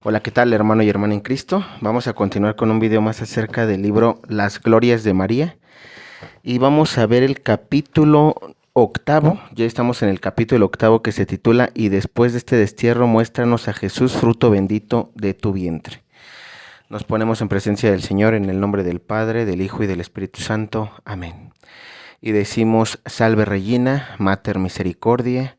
Hola, ¿qué tal, hermano y hermana en Cristo? Vamos a continuar con un video más acerca del libro Las Glorias de María y vamos a ver el capítulo octavo. Ya estamos en el capítulo octavo, que se titula "Y después de este destierro muéstranos a Jesús, fruto bendito de tu vientre". Nos ponemos en presencia del Señor en el nombre del Padre, del Hijo y del Espíritu Santo. Amén. Y decimos: Salve Regina, Mater Misericordiae.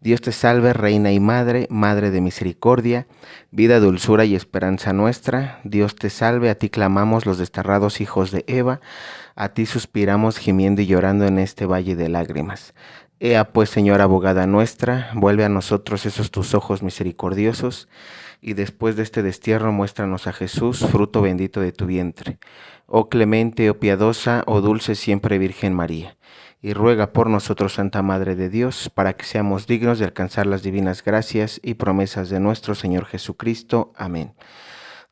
Dios te salve, Reina y Madre, Madre de Misericordia, vida, dulzura y esperanza nuestra. Dios te salve, a ti clamamos los desterrados hijos de Eva, a ti suspiramos gimiendo y llorando en este valle de lágrimas. Ea pues, Señora abogada nuestra, vuelve a nosotros esos tus ojos misericordiosos, y después de este destierro muéstranos a Jesús, fruto bendito de tu vientre. Oh clemente, oh piadosa, oh dulce siempre Virgen María, y ruega por nosotros, Santa Madre de Dios, para que seamos dignos de alcanzar las divinas gracias y promesas de nuestro Señor Jesucristo. Amén.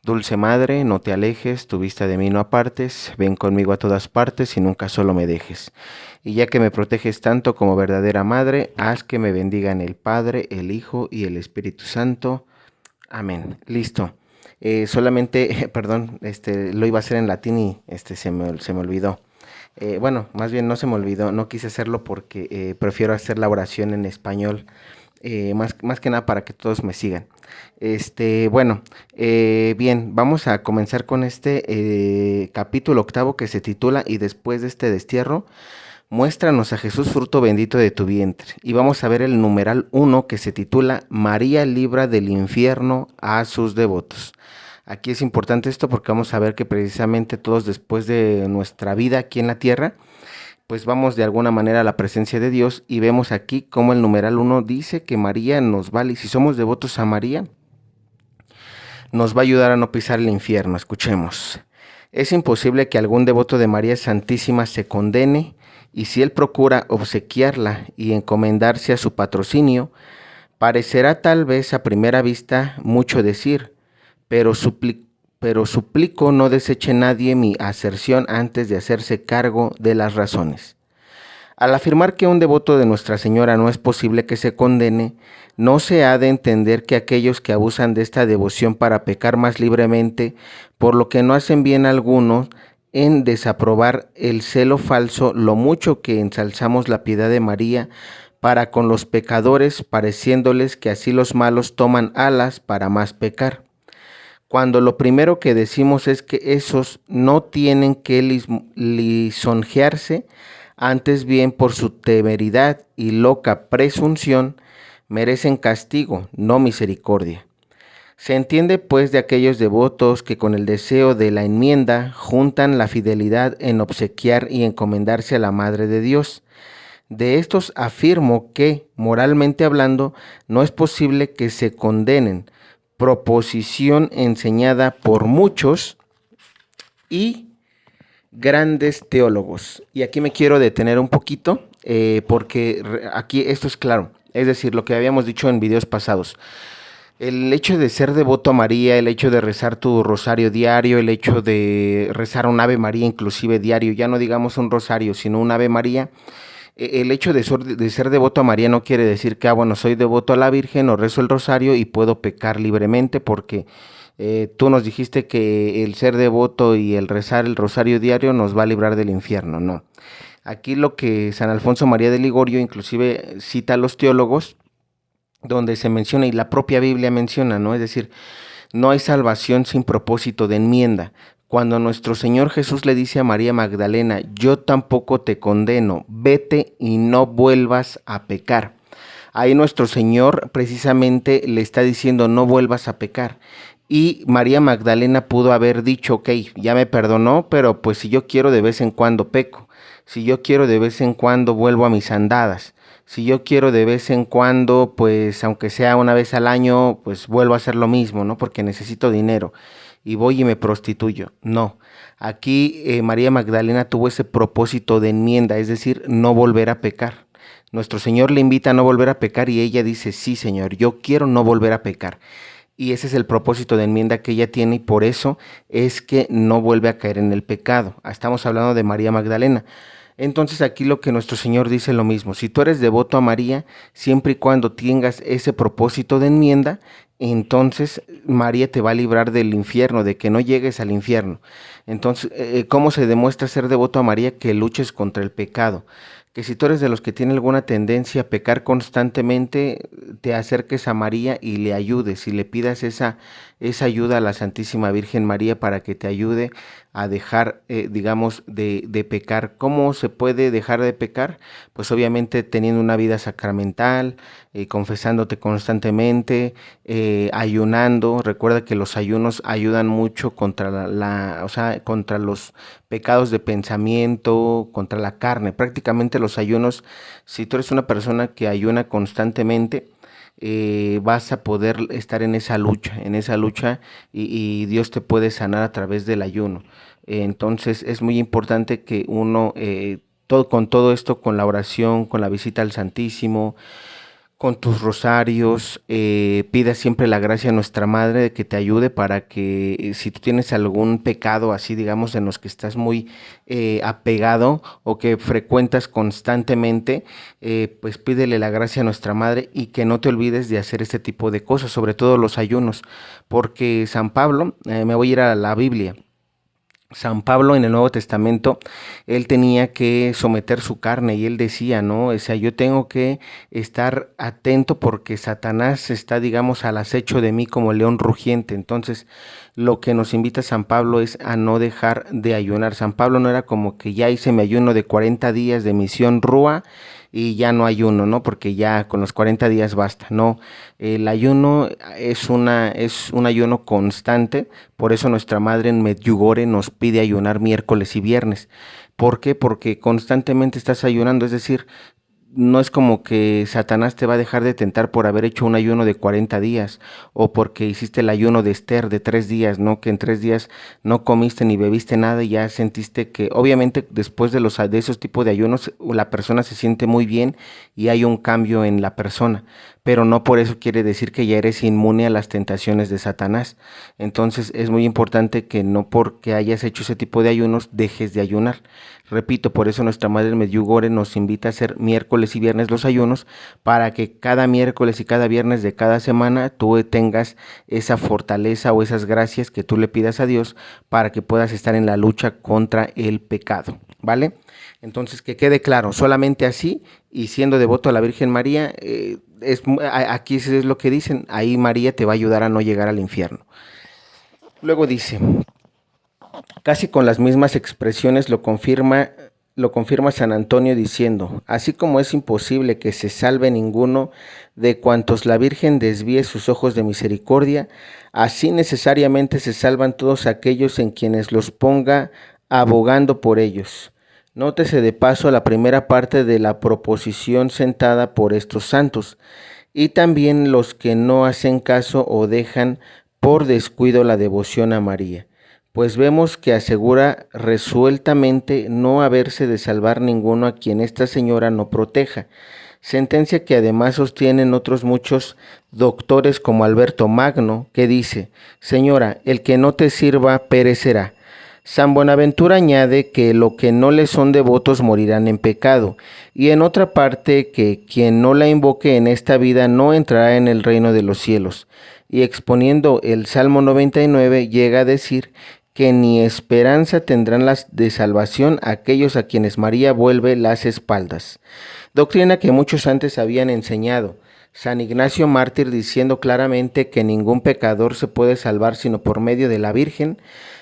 Dulce Madre, no te alejes, tu vista de mí no apartes, ven conmigo a todas partes y nunca solo me dejes. Y ya que me proteges tanto como verdadera Madre, haz que me bendigan el Padre, el Hijo y el Espíritu Santo. Amén. Listo. Lo iba a hacer en latín y se me olvidó. Más bien no se me olvidó, no quise hacerlo porque prefiero hacer la oración en español, más que nada para que todos me sigan. Bien, vamos a comenzar con capítulo octavo, que se titula "Y después de este destierro, muéstranos a Jesús, fruto bendito de tu vientre". Y vamos a ver el numeral 1, que se titula "María libra del infierno a sus devotos". Aquí es importante esto porque vamos a ver que precisamente todos, después de nuestra vida aquí en la tierra, pues vamos de alguna manera a la presencia de Dios, y vemos aquí como el numeral 1 dice que María nos vale, y si somos devotos a María, nos va a ayudar a no pisar el infierno. Escuchemos. Es imposible que algún devoto de María Santísima se condene, y si él procura obsequiarla y encomendarse a su patrocinio, parecerá tal vez a primera vista mucho decir, pero suplico no deseche nadie mi aserción antes de hacerse cargo de las razones. Al afirmar que un devoto de Nuestra Señora no es posible que se condene, no se ha de entender que aquellos que abusan de esta devoción para pecar más libremente, por lo que no hacen bien alguno en desaprobar el celo falso, lo mucho que ensalzamos la piedad de María para con los pecadores, pareciéndoles que así los malos toman alas para más pecar, cuando lo primero que decimos es que esos no tienen que lisonjearse, antes bien por su temeridad y loca presunción merecen castigo, no misericordia. Se entiende pues de aquellos devotos que con el deseo de la enmienda juntan la fidelidad en obsequiar y encomendarse a la Madre de Dios. De estos afirmo que, moralmente hablando, no es posible que se condenen, proposición enseñada por muchos y grandes teólogos. Y aquí me quiero detener un poquito, porque aquí esto es claro, es decir, lo que habíamos dicho en videos pasados. El hecho de ser devoto a María, el hecho de rezar tu rosario diario, el hecho de rezar un Ave María inclusive diario, ya no digamos un rosario, sino un Ave María, el hecho de ser devoto a María no quiere decir que, soy devoto a la Virgen o rezo el rosario y puedo pecar libremente, porque tú nos dijiste que el ser devoto y el rezar el rosario diario nos va a librar del infierno. No. Aquí lo que San Alfonso María de Ligorio inclusive cita a los teólogos, donde se menciona, y la propia Biblia menciona, ¿no? Es decir, no hay salvación sin propósito de enmienda. Cuando nuestro Señor Jesús le dice a María Magdalena: yo tampoco te condeno, vete y no vuelvas a pecar. Ahí nuestro Señor precisamente le está diciendo: no vuelvas a pecar. Y María Magdalena pudo haber dicho: ok, ya me perdonó, pero pues si yo quiero de vez en cuando peco, si yo quiero de vez en cuando vuelvo a mis andadas, si yo quiero de vez en cuando, pues aunque sea una vez al año, pues vuelvo a hacer lo mismo, ¿no? Porque necesito dinero y voy y me prostituyo. No, aquí María Magdalena tuvo ese propósito de enmienda, es decir, no volver a pecar. Nuestro Señor le invita a no volver a pecar y ella dice: sí, Señor, yo quiero no volver a pecar. Y ese es el propósito de enmienda que ella tiene, y por eso es que no vuelve a caer en el pecado. Estamos hablando de María Magdalena. Entonces aquí lo que nuestro Señor dice lo mismo: si tú eres devoto a María, siempre y cuando tengas ese propósito de enmienda, entonces María te va a librar del infierno, de que no llegues al infierno. Entonces, ¿cómo se demuestra ser devoto a María? Que luches contra el pecado. Que si tú eres de los que tiene alguna tendencia a pecar constantemente, te acerques a María y le ayudes y le pidas esa ayuda a la Santísima Virgen María para que te ayude a dejar, digamos, de pecar. ¿Cómo se puede dejar de pecar? Pues obviamente teniendo una vida sacramental, confesándote constantemente, ayunando. Recuerda que los ayunos ayudan mucho contra o sea, contra los pecados de pensamiento, contra la carne. Prácticamente los ayunos, si tú eres una persona que ayuna constantemente, vas a poder estar en esa lucha y Dios te puede sanar a través del ayuno. Entonces es muy importante que uno, con todo esto, con la oración, con la visita al Santísimo, con tus rosarios, pida siempre la gracia a nuestra Madre de que te ayude para que si tú tienes algún pecado así, digamos, en los que estás muy apegado o que frecuentas constantemente, pues pídele la gracia a nuestra Madre y que no te olvides de hacer este tipo de cosas, sobre todo los ayunos, porque San Pablo, me voy a ir a la Biblia. San Pablo en el Nuevo Testamento, él tenía que someter su carne y él decía, ¿no? O sea, yo tengo que estar atento porque Satanás está, digamos, al acecho de mí como león rugiente. Entonces, lo que nos invita San Pablo es a no dejar de ayunar. San Pablo no era como que ya hice mi ayuno de 40 días de misión Rúa y ya no ayuno, ¿no? Porque ya con los 40 días basta, no. El ayuno es un ayuno constante, por eso nuestra madre en Medjugorje nos pide ayunar miércoles y viernes. ¿Por qué? Porque constantemente estás ayunando, es decir, no es como que Satanás te va a dejar de tentar por haber hecho un ayuno de 40 días o porque hiciste el ayuno de Esther de 3 días, ¿no? Que en 3 días no comiste ni bebiste nada y ya sentiste que obviamente después de esos tipos de ayunos la persona se siente muy bien y hay un cambio en la persona, pero no por eso quiere decir que ya eres inmune a las tentaciones de Satanás. Entonces es muy importante que no porque hayas hecho ese tipo de ayunos dejes de ayunar. Repito, por eso nuestra Madre Medjugorje nos invita a hacer miércoles y viernes los ayunos para que cada miércoles y cada viernes de cada semana tú tengas esa fortaleza o esas gracias que tú le pidas a Dios para que puedas estar en la lucha contra el pecado, ¿vale? Entonces que quede claro, solamente así y siendo devoto a la Virgen María, aquí es lo que dicen, ahí María te va a ayudar a no llegar al infierno. Luego dice, casi con las mismas expresiones lo confirma San Antonio diciendo, así como es imposible que se salve ninguno de cuantos la Virgen desvíe sus ojos de misericordia, así necesariamente se salvan todos aquellos en quienes los ponga abogando por ellos. Nótese de paso la primera parte de la proposición sentada por estos santos, y también los que no hacen caso o dejan por descuido la devoción a María, pues vemos que asegura resueltamente no haberse de salvar ninguno a quien esta señora no proteja, sentencia que además sostienen otros muchos doctores como Alberto Magno, que dice, Señora, el que no te sirva perecerá. San Buenaventura añade que lo que no le son devotos morirán en pecado, y en otra parte que quien no la invoque en esta vida no entrará en el reino de los cielos, y exponiendo el Salmo 99 llega a decir que ni esperanza tendrán las de salvación aquellos a quienes María vuelve las espaldas. Doctrina que muchos antes habían enseñado. San Ignacio Mártir diciendo claramente que ningún pecador se puede salvar sino por medio de la Virgen,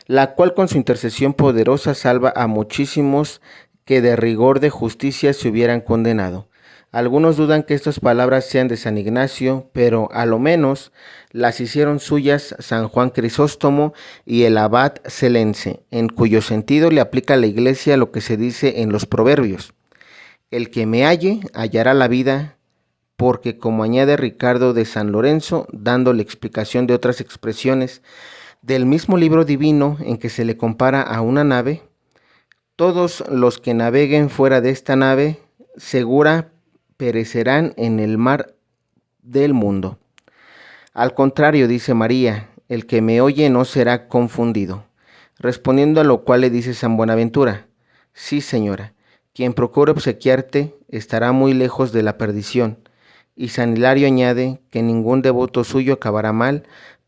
la cual con su intercesión poderosa salva a muchísimos que de rigor de justicia se hubieran condenado. Algunos dudan que estas palabras sean de San Ignacio, pero a lo menos las hicieron suyas San Juan Crisóstomo y el abad Celense, en cuyo sentido le aplica a la Iglesia lo que se dice en los Proverbios. El que me halle hallará la vida, porque como añade Ricardo de San Lorenzo, dándole explicación de otras expresiones del mismo libro divino en que se le compara a una nave, todos los que naveguen fuera de esta nave, segura perecerán en el mar del mundo. Al contrario, dice María, el que me oye no será confundido. Respondiendo a lo cual le dice San Buenaventura, sí, señora, quien procure obsequiarte estará muy lejos de la perdición, Y San Hilario añade que ningún devoto suyo acabará mal,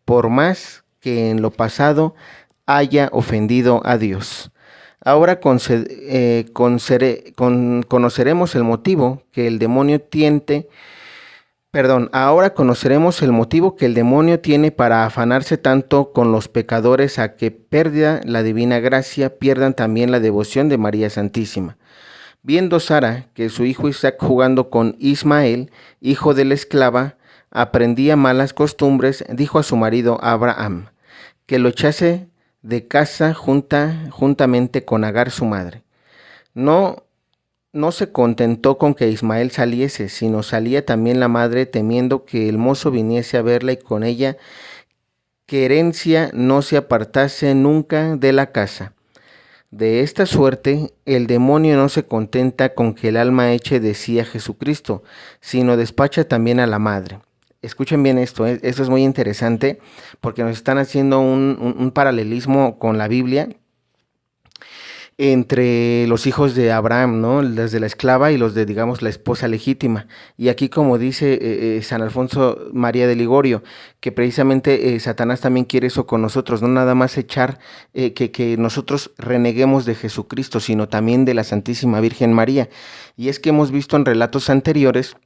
por más que en lo pasado haya ofendido a Dios. Ahora conoceremos el motivo que el demonio ahora conoceremos el motivo que el demonio tiene para afanarse tanto con los pecadores a que pierda la divina gracia, pierdan también la devoción de María Santísima. Viendo Sara que su hijo Isaac jugando con Ismael, hijo de la esclava, aprendía malas costumbres, dijo a su marido Abraham que lo echase de casa juntamente con Agar su madre. No se contentó con que Ismael saliese, sino salía también la madre, temiendo que el mozo viniese a verla y con ella querencia no se apartase nunca de la casa. De esta suerte, el demonio no se contenta con que el alma eche de sí a Jesucristo, sino despacha también a la madre. Escuchen bien esto es muy interesante porque nos están haciendo un paralelismo con la Biblia entre los hijos de Abraham, ¿no? Los de la esclava y los de, digamos, la esposa legítima. Y aquí, como dice San Alfonso María de Ligorio, que precisamente Satanás también quiere eso con nosotros, no nada más echar que nosotros reneguemos de Jesucristo, sino también de la Santísima Virgen María. Y es que hemos visto en relatos anteriores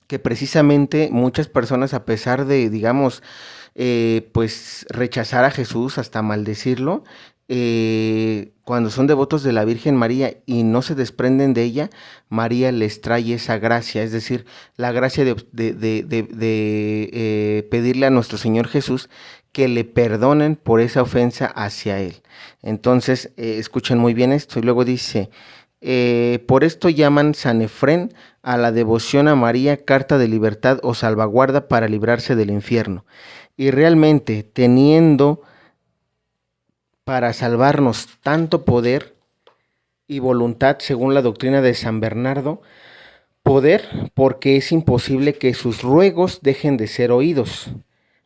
que precisamente muchas personas, a pesar de, digamos, pues rechazar a Jesús, hasta maldecirlo, cuando son devotos de la Virgen María y no se desprenden de ella, María les trae esa gracia, es decir, la gracia de pedirle a nuestro Señor Jesús que le perdonen por esa ofensa hacia Él. Entonces, escuchen muy bien esto, y luego dice, por esto llaman San Efrén a la devoción a María carta de libertad o salvaguarda para librarse del infierno. Y realmente, teniendo para salvarnos tanto poder y voluntad, según la doctrina de San Bernardo, poder porque es imposible que sus ruegos dejen de ser oídos,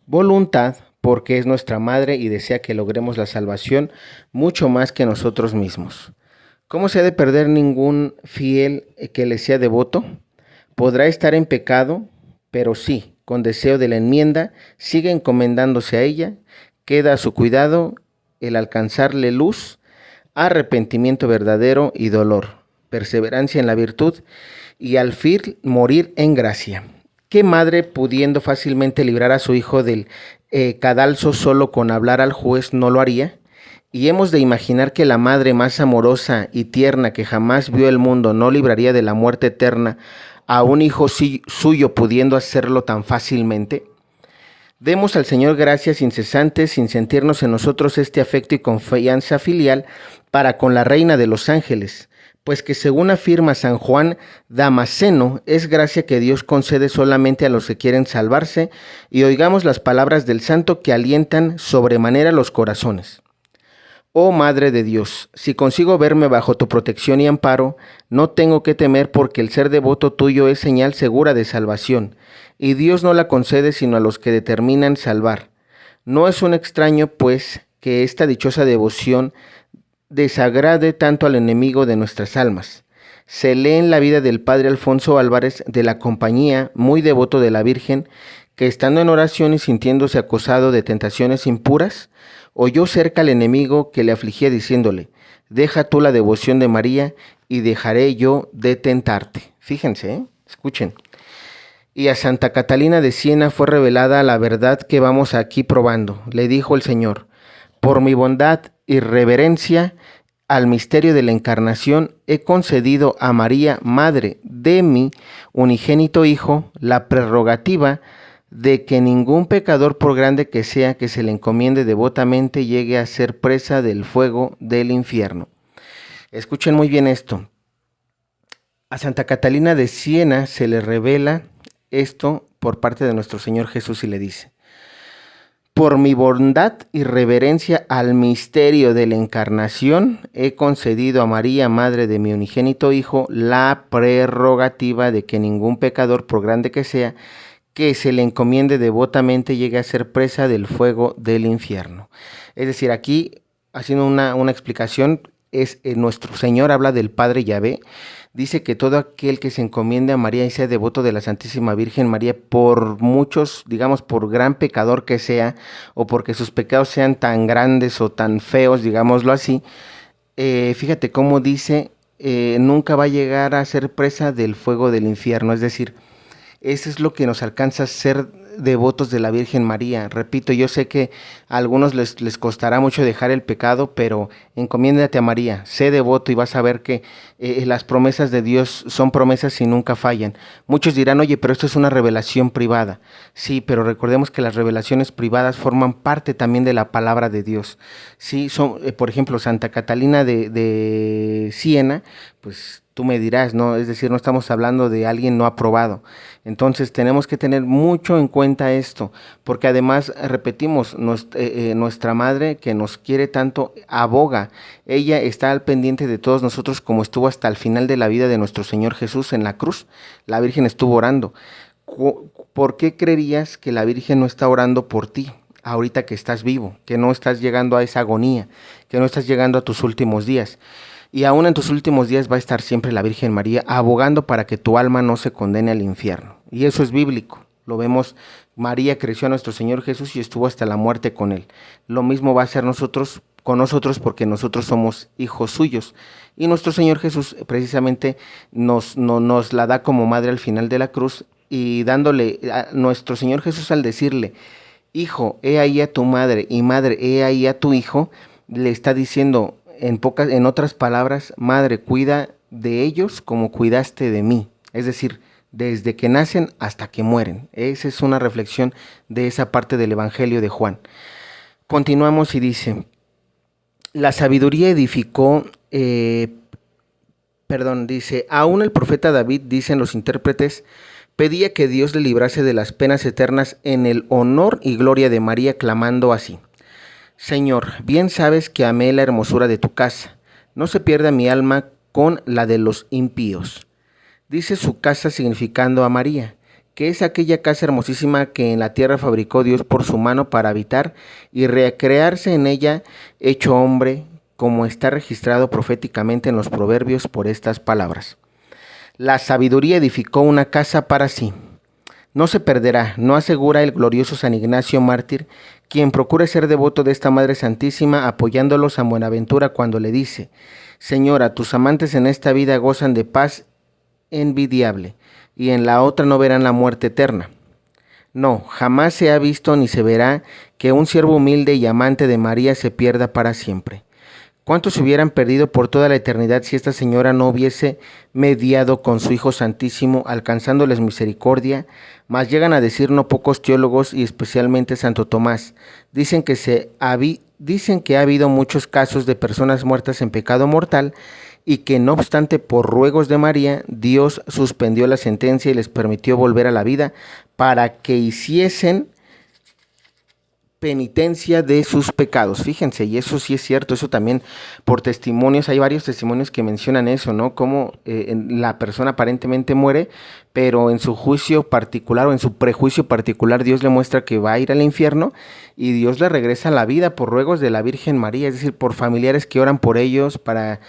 voluntad porque es nuestra madre y desea que logremos la salvación mucho más que nosotros mismos. ¿Cómo se ha de perder ningún fiel que le sea devoto? Podrá estar en pecado, pero sí, con deseo de la enmienda, sigue encomendándose a ella, queda a su cuidado el alcanzarle luz, arrepentimiento verdadero y dolor, perseverancia en la virtud y al fin morir en gracia. ¿Qué madre, pudiendo fácilmente librar a su hijo del cadalso solo con hablar al juez, no lo haría? Y hemos de imaginar que la madre más amorosa y tierna que jamás vio el mundo no libraría de la muerte eterna a un hijo suyo, pudiendo hacerlo tan fácilmente. Demos al Señor gracias incesantes sin sentirnos en nosotros este afecto y confianza filial para con la Reina de los Ángeles, pues que según afirma San Juan Damasceno, es gracia que Dios concede solamente a los que quieren salvarse, y oigamos las palabras del santo que alientan sobremanera los corazones. Oh Madre de Dios, si consigo verme bajo tu protección y amparo, no tengo que temer porque el ser devoto tuyo es señal segura de salvación, y Dios no la concede sino a los que determinan salvar. No es un extraño, pues, que esta dichosa devoción desagrade tanto al enemigo de nuestras almas. Se lee en la vida del padre Alfonso Álvarez de la Compañía, muy devoto de la Virgen, que estando en oración y sintiéndose acosado de tentaciones impuras, oyó cerca al enemigo que le afligía diciéndole, deja tú la devoción de María y dejaré yo de tentarte. Fíjense, escuchen. Y a Santa Catalina de Siena fue revelada la verdad que vamos aquí probando. Le dijo el Señor, por mi bondad y reverencia al misterio de la encarnación he concedido a María, madre de mi unigénito Hijo, la prerrogativa de que ningún pecador, por grande que sea, que se le encomiende devotamente, llegue a ser presa del fuego del infierno. Escuchen muy bien esto. A Santa Catalina de Siena se le revela esto por parte de nuestro Señor Jesús y le dice, por mi bondad y reverencia al misterio de la encarnación, he concedido a María, madre de mi unigénito Hijo, la prerrogativa de que ningún pecador, por grande que sea, que se le encomiende devotamente, llegue a ser presa del fuego del infierno. Es decir, aquí, haciendo una explicación, es nuestro Señor, habla del Padre Yahvé. Dice que todo aquel que se encomiende a María y sea devoto de la Santísima Virgen María, por muchos, digamos, por gran pecador que sea, o porque sus pecados sean tan grandes o tan feos, digámoslo así, fíjate cómo dice, nunca va a llegar a ser presa del fuego del infierno. Es decir, eso es lo que nos alcanza a ser devotos de la Virgen María. Repito, yo sé que a algunos les costará mucho dejar el pecado, pero encomiéndate a María, sé devoto y vas a ver que las promesas de Dios son promesas y nunca fallan. Muchos dirán, oye, pero esto es una revelación privada. Sí, pero recordemos que las revelaciones privadas forman parte también de la palabra de Dios. Sí, son, por ejemplo, Santa Catalina de Siena, pues tú me dirás, ¿no? Es decir, no estamos hablando de alguien no aprobado. Entonces tenemos que tener mucho en cuenta esto, porque además, repetimos, nuestra madre que nos quiere tanto, aboga. Ella está al pendiente de todos nosotros, como estuvo hasta el final de la vida de nuestro Señor Jesús en la cruz. La Virgen estuvo orando. ¿Por qué creerías que la Virgen no está orando por ti ahorita que estás vivo, que no estás llegando a esa agonía, que no estás llegando a tus últimos días? Y aún en tus últimos días va a estar siempre la Virgen María abogando para que tu alma no se condene al infierno. Y eso es bíblico. Lo vemos, María creció a nuestro Señor Jesús y estuvo hasta la muerte con él. Lo mismo va a ser con nosotros, porque nosotros somos hijos suyos. Y nuestro Señor Jesús precisamente nos la da como madre al final de la cruz, y dándole a nuestro Señor Jesús, al decirle, hijo, he ahí a tu madre, y madre, he ahí a tu hijo, le está diciendo, en otras palabras, madre, cuida de ellos como cuidaste de mí. Es decir, desde que nacen hasta que mueren. Esa es una reflexión de esa parte del Evangelio de Juan. Continuamos y dice, la sabiduría edificó, dice, aún el profeta David, dicen los intérpretes, pedía que Dios le librase de las penas eternas en el honor y gloria de María, clamando así: Señor, bien sabes que amé la hermosura de tu casa, no se pierda mi alma con la de los impíos. Dice su casa significando a María, que es aquella casa hermosísima que en la tierra fabricó Dios por su mano para habitar y recrearse en ella, hecho hombre, como está registrado proféticamente en los proverbios por estas palabras. La sabiduría edificó una casa para sí. No se perderá, no asegura el glorioso San Ignacio mártir, quien procura ser devoto de esta Madre Santísima, apoyándolos a Buenaventura cuando le dice: Señora, tus amantes en esta vida gozan de paz envidiable, y en la otra no verán la muerte eterna. No, jamás se ha visto ni se verá que un siervo humilde y amante de María se pierda para siempre. ¿Cuántos se hubieran perdido por toda la eternidad si esta señora no hubiese mediado con su Hijo Santísimo, alcanzándoles misericordia? Mas llegan a decir no pocos teólogos, y especialmente Santo Tomás, dicen que ha habido muchos casos de personas muertas en pecado mortal, y que no obstante por ruegos de María, Dios suspendió la sentencia y les permitió volver a la vida para que hiciesen penitencia de sus pecados. Fíjense, y eso sí es cierto, eso también por testimonios, hay varios testimonios que mencionan eso, ¿no? Cómo la persona aparentemente muere, pero en su juicio particular o en su prejuicio particular, Dios le muestra que va a ir al infierno, y Dios le regresa a la vida por ruegos de la Virgen María, es decir, por familiares que oran por ellos para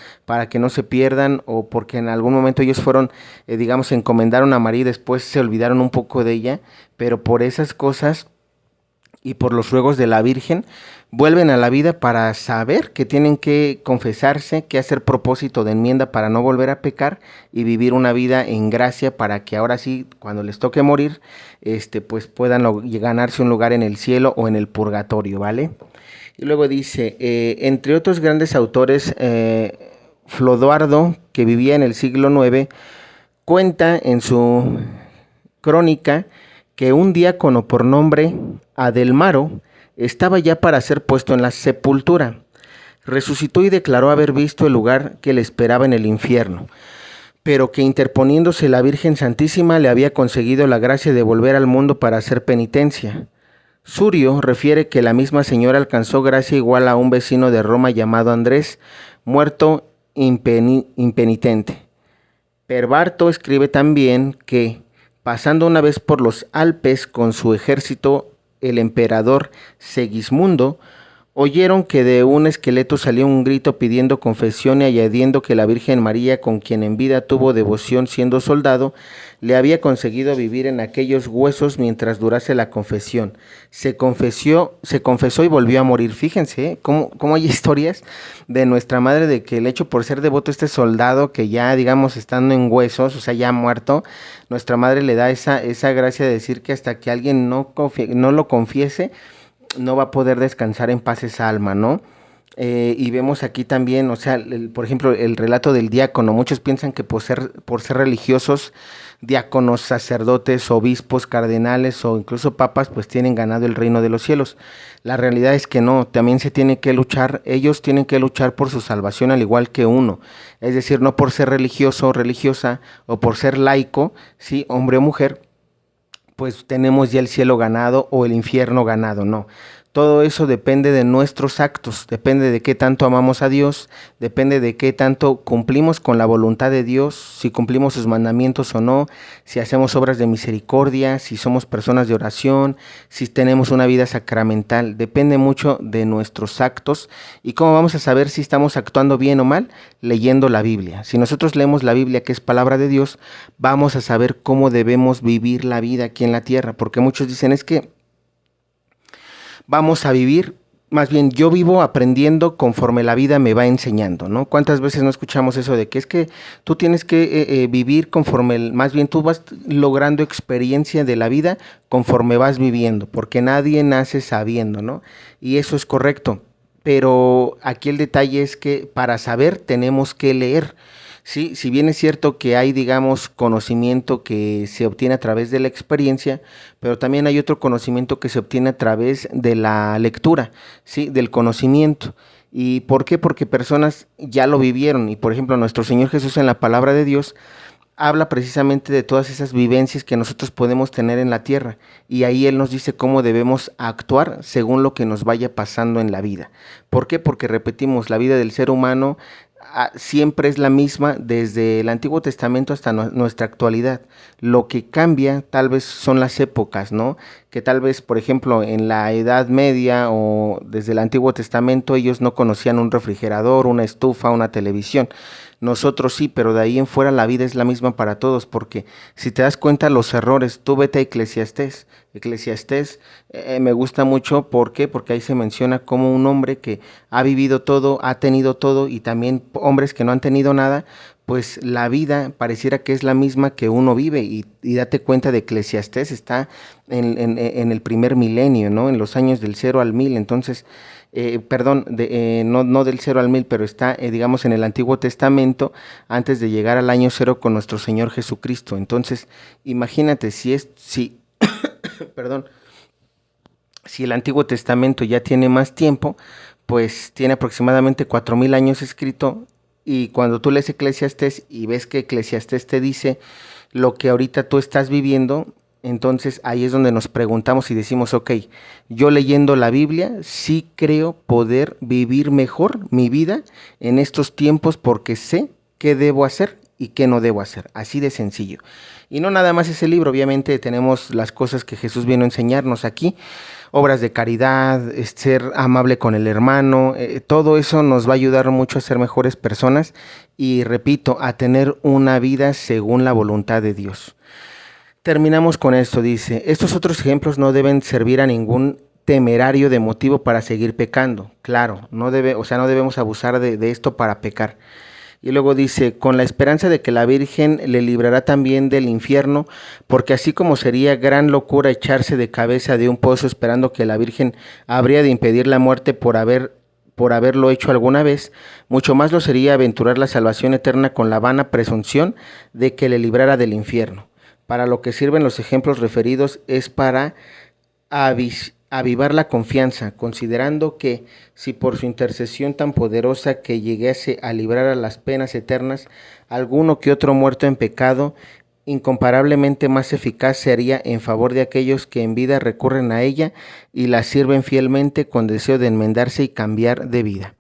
que no se pierdan, o porque en algún momento ellos fueron, se encomendaron a María y después se olvidaron un poco de ella, pero por esas cosas y por los ruegos de la Virgen, vuelven a la vida para saber que tienen que confesarse, que hacer propósito de enmienda para no volver a pecar y vivir una vida en gracia, para que ahora sí, cuando les toque morir, pues puedan ganarse un lugar en el cielo o en el purgatorio, ¿vale? Y luego dice, entre otros grandes autores, Flodoardo, que vivía en el siglo IX, cuenta en su crónica que un diácono por nombre Adelmaro estaba ya para ser puesto en la sepultura. Resucitó y declaró haber visto el lugar que le esperaba en el infierno, pero que interponiéndose la Virgen Santísima le había conseguido la gracia de volver al mundo para hacer penitencia. Surio refiere que la misma señora alcanzó gracia igual a un vecino de Roma llamado Andrés, muerto impenitente. Perbarto escribe también que, pasando una vez por los Alpes con su ejército, el emperador Segismundo Oyeron que de un esqueleto salió un grito pidiendo confesión y añadiendo que la Virgen María, con quien en vida tuvo devoción siendo soldado, le había conseguido vivir en aquellos huesos mientras durase la confesión. Se confesó y volvió a morir. Fíjense, cómo hay historias de nuestra madre de que el hecho por ser devoto a este soldado que ya, digamos, estando en huesos, o sea, ya muerto, nuestra madre le da esa gracia de decir que hasta que alguien no lo confiese, no va a poder descansar en paz esa alma, ¿no? Y vemos aquí también, o sea, por ejemplo, el relato del diácono. Muchos piensan que por ser religiosos, diáconos, sacerdotes, obispos, cardenales o incluso papas, pues tienen ganado el reino de los cielos. La realidad es que no, también se tiene que luchar, ellos tienen que luchar por su salvación al igual que uno. Es decir, no por ser religioso o religiosa o por ser laico, sí, hombre o mujer, pues tenemos ya el cielo ganado o el infierno ganado, no. Todo eso depende de nuestros actos, depende de qué tanto amamos a Dios, depende de qué tanto cumplimos con la voluntad de Dios, si cumplimos sus mandamientos o no, si hacemos obras de misericordia, si somos personas de oración, si tenemos una vida sacramental. Depende mucho de nuestros actos. ¿Y cómo vamos a saber si estamos actuando bien o mal? Leyendo la Biblia. Si nosotros leemos la Biblia, que es palabra de Dios, vamos a saber cómo debemos vivir la vida aquí en la tierra, porque muchos dicen es que vamos a vivir, más bien yo vivo aprendiendo conforme la vida me va enseñando, ¿no? ¿Cuántas veces no escuchamos eso de que es que tú tienes que vivir conforme, más bien tú vas logrando experiencia de la vida conforme vas viviendo, porque nadie nace sabiendo, ¿no? Y eso es correcto, pero aquí el detalle es que para saber tenemos que leer. Sí, si bien es cierto que hay, digamos, conocimiento que se obtiene a través de la experiencia, pero también hay otro conocimiento que se obtiene a través de la lectura, sí, del conocimiento. ¿Y por qué? Porque personas ya lo vivieron. Y por ejemplo, nuestro Señor Jesús en la palabra de Dios habla precisamente de todas esas vivencias que nosotros podemos tener en la tierra. Y ahí Él nos dice cómo debemos actuar según lo que nos vaya pasando en la vida. ¿Por qué? Porque repetimos, la vida del ser humano siempre es la misma desde el Antiguo Testamento hasta nuestra actualidad. Lo que cambia tal vez son las épocas, ¿no? Que tal vez, por ejemplo, en la Edad Media o desde el Antiguo Testamento ellos no conocían un refrigerador, una estufa, una televisión. Nosotros sí, pero de ahí en fuera la vida es la misma para todos, porque si te das cuenta los errores, tú vete a Eclesiastés. Eclesiastés me gusta mucho, ¿por qué? Porque ahí se menciona como un hombre que ha vivido todo, ha tenido todo, y también hombres que no han tenido nada, pues la vida pareciera que es la misma que uno vive, y date cuenta de Eclesiastés, está en el primer milenio, ¿no? En los años del 0 al 1000, entonces perdón, no del 0 al 1000, pero está, digamos, en el Antiguo Testamento, antes de llegar al año 0 con nuestro Señor Jesucristo. Entonces, imagínate, perdón, si el Antiguo Testamento ya tiene más tiempo, pues tiene aproximadamente 4000 años escrito, y cuando tú lees Eclesiastés y ves que Eclesiastés te dice lo que ahorita tú estás viviendo, entonces ahí es donde nos preguntamos y decimos, ok, yo leyendo la Biblia sí creo poder vivir mejor mi vida en estos tiempos porque sé qué debo hacer y qué no debo hacer, así de sencillo. Y no nada más ese libro, obviamente tenemos las cosas que Jesús vino a enseñarnos aquí, obras de caridad, ser amable con el hermano, todo eso nos va a ayudar mucho a ser mejores personas y, repito, a tener una vida según la voluntad de Dios. Terminamos con esto, dice, estos otros ejemplos no deben servir a ningún temerario de motivo para seguir pecando. Claro, no debemos abusar de esto para pecar. Y luego dice, con la esperanza de que la Virgen le librará también del infierno, porque así como sería gran locura echarse de cabeza de un pozo esperando que la Virgen habría de impedir la muerte por haberlo hecho alguna vez, mucho más lo sería aventurar la salvación eterna con la vana presunción de que le librara del infierno. Para lo que sirven los ejemplos referidos es para avivar la confianza, considerando que, si por su intercesión tan poderosa que llegase a librar a las penas eternas alguno que otro muerto en pecado, incomparablemente más eficaz sería en favor de aquellos que en vida recurren a ella y la sirven fielmente con deseo de enmendarse y cambiar de vida.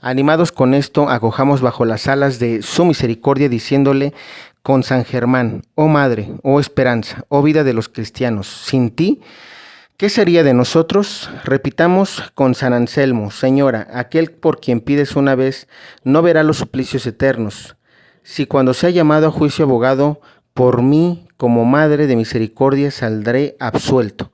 Animados con esto, acojamos bajo las alas de su misericordia, diciéndole con San Germán, oh Madre, oh Esperanza, oh vida de los cristianos, sin ti, ¿Qué sería de nosotros? Repitamos con San Anselmo: Señora, aquel por quien pides una vez no verá los suplicios eternos. Si cuando sea llamado a juicio abogado por mí, como Madre de Misericordia, saldré absuelto.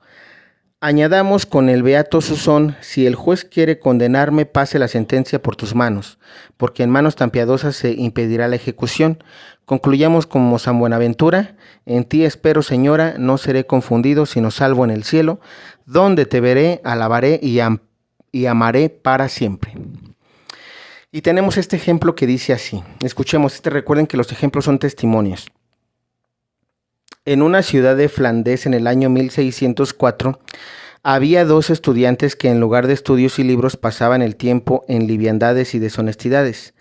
Añadamos con el beato Susón: si el juez quiere condenarme, pase la sentencia por tus manos, porque en manos tan piadosas se impedirá la ejecución. Concluyamos como San Buenaventura: en ti espero, Señora, no seré confundido, sino salvo en el cielo, donde te veré, alabaré y amaré para siempre. Y tenemos este ejemplo que dice así. Escuchemos, recuerden que los ejemplos son testimonios. En una ciudad de Flandes en el año 1604, había dos estudiantes que en lugar de estudios y libros pasaban el tiempo en liviandades y deshonestidades.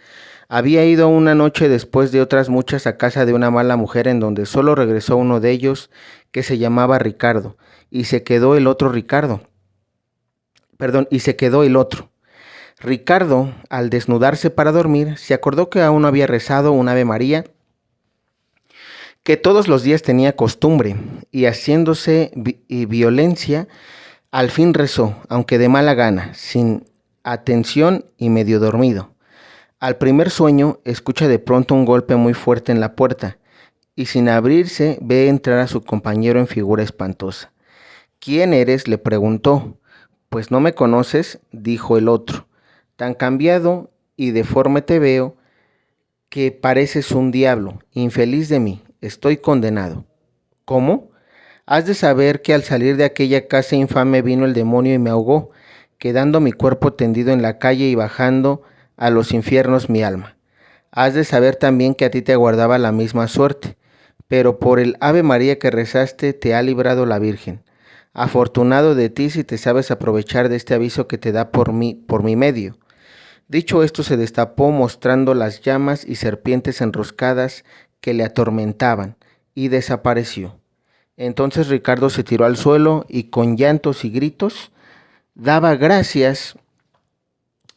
Había ido una noche después de otras muchas a casa de una mala mujer, en donde solo regresó uno de ellos, que se llamaba Ricardo, y se quedó el otro. Ricardo, al desnudarse para dormir, se acordó que aún no había rezado un Ave María, que todos los días tenía costumbre, y haciéndose violencia, al fin rezó, aunque de mala gana, sin atención y medio dormido. Al primer sueño, escucha de pronto un golpe muy fuerte en la puerta, y sin abrirse ve entrar a su compañero en figura espantosa. ¿Quién eres?, le preguntó. Pues no me conoces, dijo el otro. Tan cambiado y deforme te veo, que pareces un diablo. Infeliz de mí, estoy condenado. ¿Cómo? Has de saber que al salir de aquella casa infame vino el demonio y me ahogó, quedando mi cuerpo tendido en la calle y bajando a los infiernos mi alma. Has de saber también que a ti te aguardaba la misma suerte, pero por el Ave María que rezaste te ha librado la Virgen. Afortunado de ti si te sabes aprovechar de este aviso que te da por mi medio. Dicho esto, se destapó mostrando las llamas y serpientes enroscadas que le atormentaban, y desapareció. Entonces Ricardo se tiró al suelo y con llantos y gritos daba gracias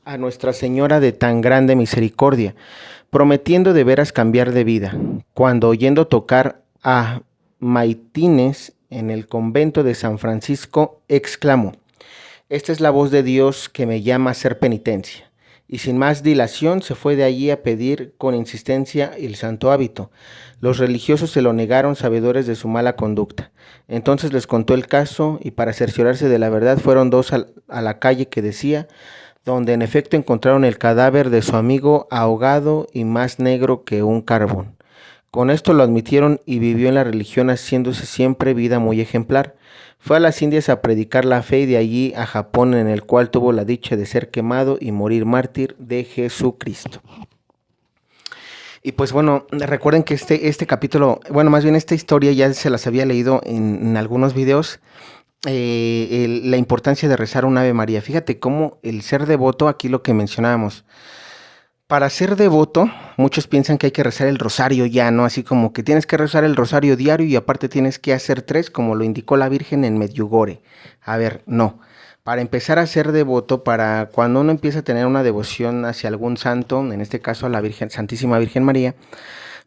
a Nuestra Señora de tan grande misericordia, prometiendo de veras cambiar de vida, cuando oyendo tocar a maitines en el convento de San Francisco, exclamó: esta es la voz de Dios que me llama a hacer penitencia. Y sin más dilación se fue de allí a pedir con insistencia el santo hábito. Los religiosos se lo negaron, sabedores de su mala conducta. Entonces les contó el caso, y para cerciorarse de la verdad fueron dos a la calle que decía, donde en efecto encontraron el cadáver de su amigo ahogado y más negro que un carbón. Con esto lo admitieron y vivió en la religión, haciéndose siempre vida muy ejemplar. Fue a las Indias a predicar la fe y de allí a Japón, en el cual tuvo la dicha de ser quemado y morir mártir de Jesucristo. Y pues bueno, recuerden que este capítulo, bueno, más bien esta historia ya se las había leído en algunos videos. La importancia de rezar un Ave María. Fíjate cómo el ser devoto, aquí lo que mencionábamos, para ser devoto, muchos piensan que hay que rezar el rosario ya, ¿no? Así como que tienes que rezar el rosario diario y aparte tienes que hacer 3, como lo indicó la Virgen en Medjugorje. A ver, no. Para empezar a ser devoto, para cuando uno empieza a tener una devoción hacia algún santo, en este caso a la Virgen, Santísima Virgen María,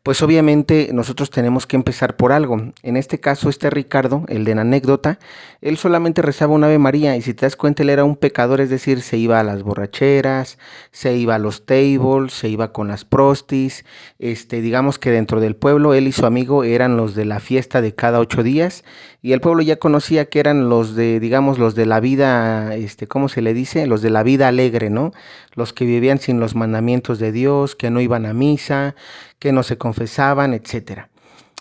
pues obviamente nosotros tenemos que empezar por algo. En este caso, Ricardo, el de la anécdota, él solamente rezaba un Ave María, y si te das cuenta, él era un pecador, es decir, se iba a las borracheras, se iba a los tables, se iba con las prostis, digamos que dentro del pueblo, él y su amigo eran los de la fiesta de cada 8 días, y el pueblo ya conocía que eran los de, digamos, los de la vida, ¿cómo se le dice? Los de la vida alegre, ¿no? Los que vivían sin los mandamientos de Dios, que no iban a misa, que no se confesaban, etcétera.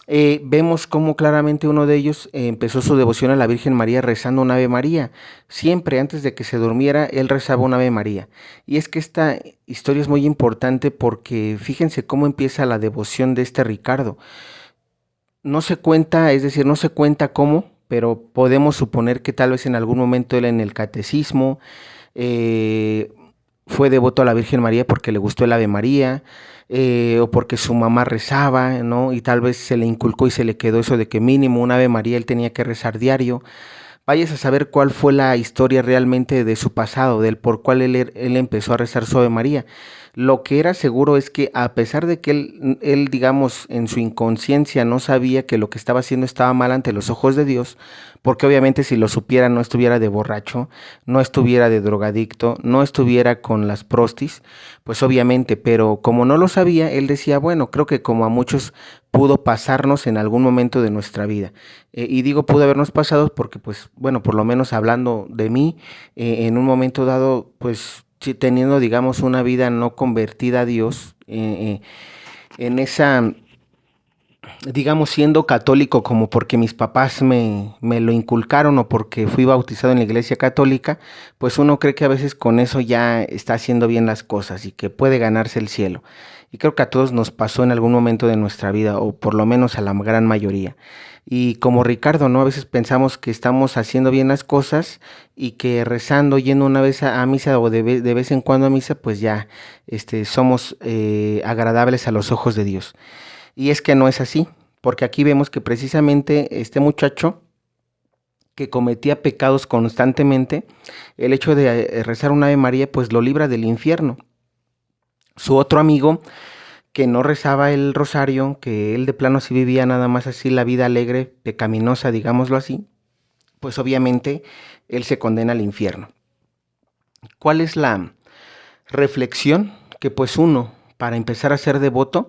Vemos cómo claramente uno de ellos empezó su devoción a la Virgen María rezando un Ave María. Siempre antes de que se durmiera, él rezaba un Ave María. Y es que esta historia es muy importante porque fíjense cómo empieza la devoción de Ricardo. No se cuenta, es decir, no se cuenta cómo, pero podemos suponer que tal vez en algún momento él en el catecismo fue devoto a la Virgen María porque le gustó el Ave María, o porque su mamá rezaba, ¿no? Y tal vez se le inculcó y se le quedó eso de que mínimo un Ave María él tenía que rezar diario. Vayas a saber cuál fue la historia realmente de su pasado, del por cual él empezó a rezar su Ave María. Lo que era seguro es que a pesar de que él, digamos, en su inconsciencia no sabía que lo que estaba haciendo estaba mal ante los ojos de Dios, porque obviamente si lo supiera no estuviera de borracho, no estuviera de drogadicto, no estuviera con las prostis, pues obviamente, pero como no lo sabía, él decía, bueno, creo que como a muchos pudo pasarnos en algún momento de nuestra vida. Y digo pudo habernos pasado porque, pues, bueno, por lo menos hablando de mí, en un momento dado, pues, sí, teniendo, digamos, una vida no convertida a Dios, en esa, digamos, siendo católico como porque mis papás me lo inculcaron o porque fui bautizado en la iglesia católica, pues uno cree que a veces con eso ya está haciendo bien las cosas y que puede ganarse el cielo. Y creo que a todos nos pasó en algún momento de nuestra vida, o por lo menos a la gran mayoría. Y como Ricardo, ¿no? A veces pensamos que estamos haciendo bien las cosas y que rezando, yendo una vez a misa o de vez en cuando a misa, pues ya somos agradables a los ojos de Dios. Y es que no es así, porque aquí vemos que precisamente este muchacho que cometía pecados constantemente, el hecho de rezar un Ave María, pues lo libra del infierno. Su otro amigo, que no rezaba el rosario, que él de plano sí vivía nada más así la vida alegre, pecaminosa, digámoslo así, pues obviamente él se condena al infierno. ¿Cuál es la reflexión? Que pues uno, para empezar a ser devoto,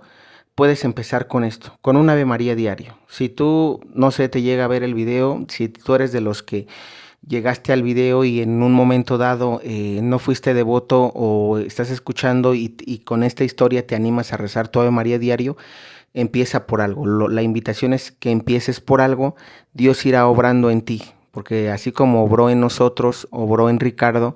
puedes empezar con esto, con un Ave María diario. Si tú, no sé, te llega a ver el video, si tú eres de los que llegaste al video y en un momento dado no fuiste devoto o estás escuchando y con esta historia te animas a rezar tu Ave María diario, empieza por algo. La invitación es que empieces por algo, Dios irá obrando en ti, porque así como obró en nosotros, obró en Ricardo,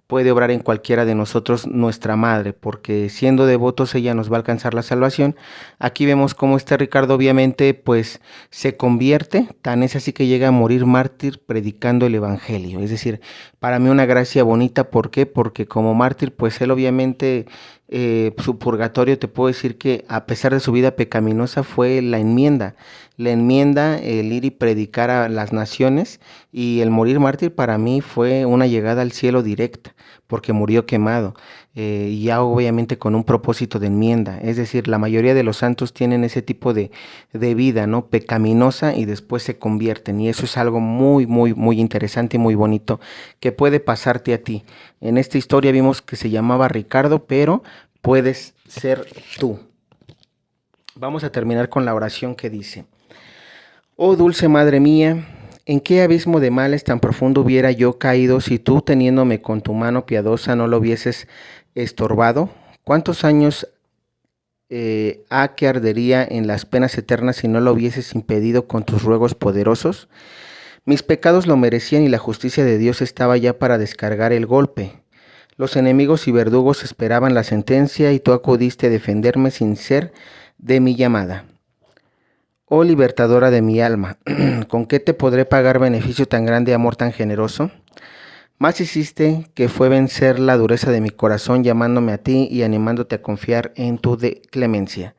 puede obrar en cualquiera de nosotros nuestra madre, porque siendo devotos ella nos va a alcanzar la salvación. Aquí vemos cómo este Ricardo obviamente pues se convierte, tan es así que llega a morir mártir predicando el evangelio. Es decir, para mí una gracia bonita, ¿por qué? Porque como mártir pues él obviamente su purgatorio te puedo decir que a pesar de su vida pecaminosa fue la enmienda, el ir y predicar a las naciones, y el morir mártir para mí fue una llegada al cielo directa, porque murió quemado, y ya obviamente con un propósito de enmienda. Es decir, la mayoría de los santos tienen ese tipo de vida, ¿no? Pecaminosa y después se convierten, y eso es algo muy, muy, muy interesante y muy bonito que puede pasarte a ti. En esta historia vimos que se llamaba Ricardo, pero puedes ser tú. Vamos a terminar con la oración que dice: Oh dulce Madre mía, ¿en qué abismo de males tan profundo hubiera yo caído si tú, teniéndome con tu mano piadosa, no lo hubieses estorbado? ¿Cuántos años ha que ardería en las penas eternas si no lo hubieses impedido con tus ruegos poderosos? Mis pecados lo merecían y la justicia de Dios estaba ya para descargar el golpe. Los enemigos y verdugos esperaban la sentencia y tú acudiste a defenderme sin ser de mi llamada. Oh libertadora de mi alma, ¿con qué te podré pagar beneficio tan grande, amor tan generoso? Más hiciste, que fue vencer la dureza de mi corazón, llamándome a ti y animándote a confiar en tu clemencia.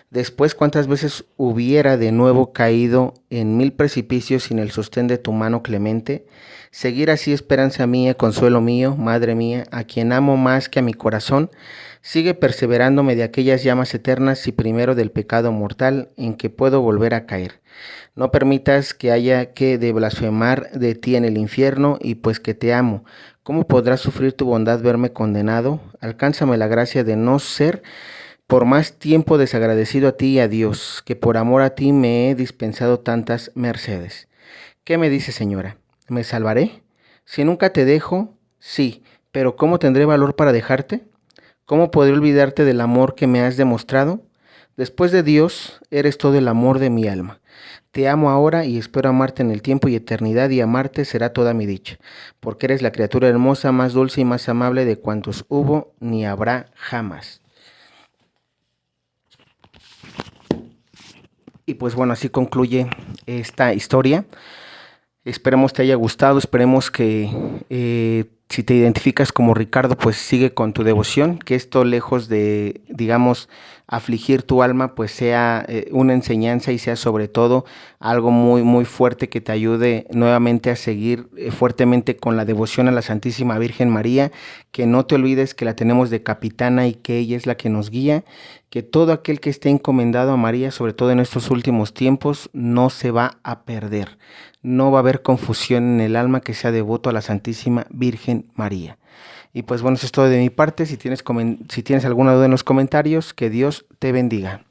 Después, cuántas veces hubiera de nuevo caído en mil precipicios sin el sostén de tu mano clemente. Seguir así, esperanza mía, consuelo mío, madre mía, a quien amo más que a mi corazón, sigue perseverándome de aquellas llamas eternas y primero del pecado mortal en que puedo volver a caer. No permitas que haya que de blasfemar de ti en el infierno, y pues que te amo, ¿cómo podrás sufrir tu bondad verme condenado? Alcánzame la gracia de no ser por más tiempo desagradecido a ti y a Dios, que por amor a ti me he dispensado tantas mercedes. ¿Qué me dice, señora? ¿Me salvaré? Si nunca te dejo, sí, pero ¿cómo tendré valor para dejarte? ¿Cómo podré olvidarte del amor que me has demostrado? Después de Dios, eres todo el amor de mi alma. Te amo ahora y espero amarte en el tiempo y eternidad, y amarte será toda mi dicha, porque eres la criatura hermosa, más dulce y más amable de cuantos hubo ni habrá jamás. Y pues bueno, así concluye esta historia. Esperemos te haya gustado, esperemos que si te identificas como Ricardo, pues sigue con tu devoción, que esto lejos de, digamos, afligir tu alma, pues sea una enseñanza y sea sobre todo algo muy, muy fuerte que te ayude nuevamente a seguir fuertemente con la devoción a la Santísima Virgen María, que no te olvides que la tenemos de capitana y que ella es la que nos guía, que todo aquel que esté encomendado a María, sobre todo en estos últimos tiempos, no se va a perder. No va a haber confusión en el alma que sea devoto a la Santísima Virgen María. Y pues bueno, eso es todo de mi parte. Si tienes alguna duda en los comentarios, que Dios te bendiga.